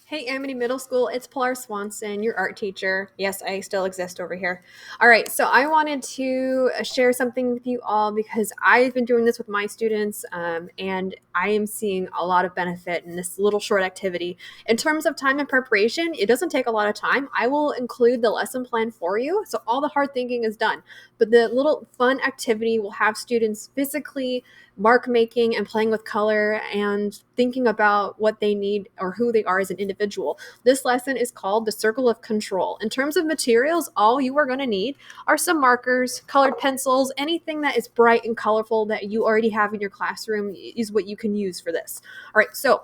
Hey, Amity Middle School, it's Pilar Swanson, your art teacher. Yes, I still exist over here. All right, so I wanted to share something with you all because I've been doing this with my students, and I am seeing a lot of benefit in this little short activity. In terms of time and preparation, it doesn't take a lot of time. I will include the lesson plan for you, so all the hard thinking is done. But the little fun activity will have students physically mark making and playing with color and thinking about what they need or who they are as an individual. This lesson is called the Circle of Control. In terms of materials, all you are going to need are some markers, colored pencils, anything that is bright and colorful that you already have in your classroom is what you can use for this. All right, so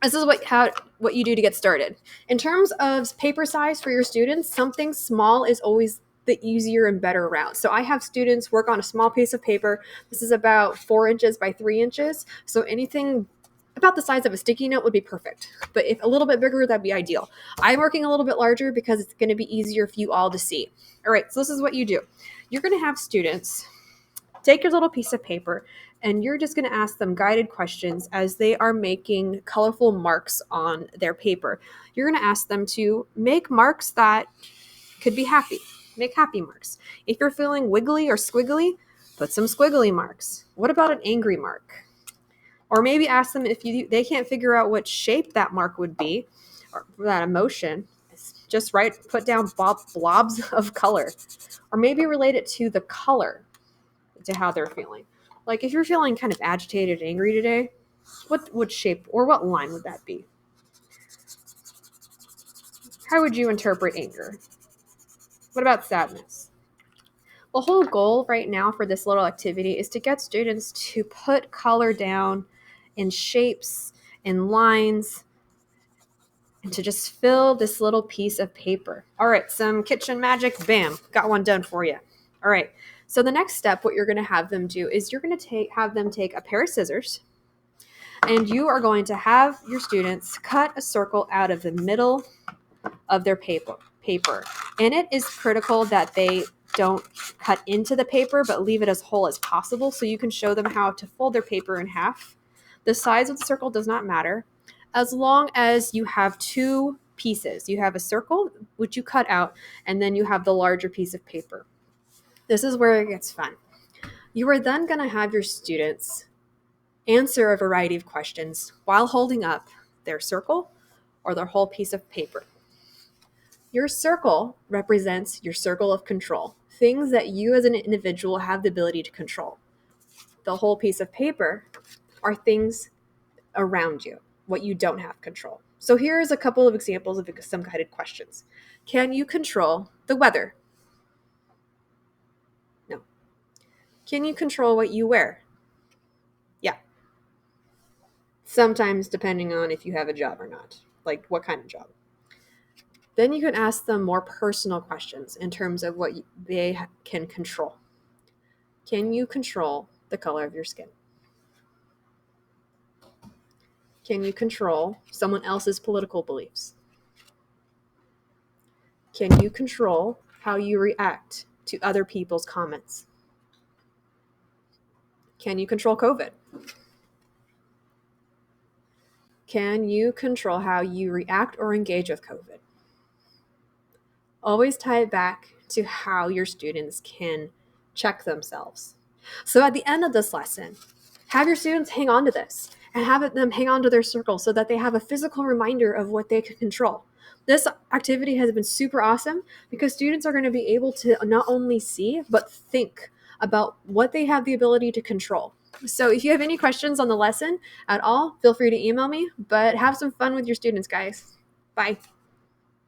this is what you do to get started. In terms of paper size for your students, something small is always the easier and better route. So I have students work on a small piece of paper. This is about 4 inches by 3 inches. So anything about the size of a sticky note would be perfect. But if a little bit bigger, that'd be ideal. I'm working a little bit larger because it's going to be easier for you all to see. All right, so this is what you do. You're going to have students take your little piece of paper and you're just going to ask them guided questions as they are making colorful marks on their paper. You're going to ask them to make marks that could be happy. Make happy marks. If you're feeling wiggly or squiggly, put some squiggly marks. What about an angry mark? Or maybe ask them if they can't figure out what shape that mark would be or that emotion. Just put down blobs of color. Or maybe relate it to the color, to how they're feeling. Like if you're feeling kind of agitated, angry today, what shape or what line would that be? How would you interpret anger? What about sadness? The whole goal right now for this little activity is to get students to put color down in shapes and lines and to just fill this little piece of paper. All right, some kitchen magic, bam, got one done for you. All right, so the next step, what you're going to have them do is you're going to have them take a pair of scissors and you are going to have your students cut a circle out of the middle of their paper. And it is critical that they don't cut into the paper, but leave it as whole as possible so you can show them how to fold their paper in half. The size of the circle does not matter as long as you have two pieces. You have a circle, which you cut out, and then you have the larger piece of paper. This is where it gets fun. You are then going to have your students answer a variety of questions while holding up their circle or their whole piece of paper. Your circle represents your circle of control, things that you as an individual have the ability to control. The whole piece of paper are things around you, what you don't have control. So here's a couple of examples of some guided questions. Can you control the weather? No. Can you control what you wear? Yeah. Sometimes depending on if you have a job or not, like what kind of job. Then you can ask them more personal questions in terms of what they can control. Can you control the color of your skin? Can you control someone else's political beliefs? Can you control how you react to other people's comments? Can you control COVID? Can you control how you react or engage with COVID? Always tie it back to how your students can check themselves. So at the end of this lesson, have your students hang on to this and have them hang on to their circle so that they have a physical reminder of what they can control. This activity has been super awesome because students are going to be able to not only see, but think about what they have the ability to control. So if you have any questions on the lesson at all, feel free to email me, but have some fun with your students, guys. Bye.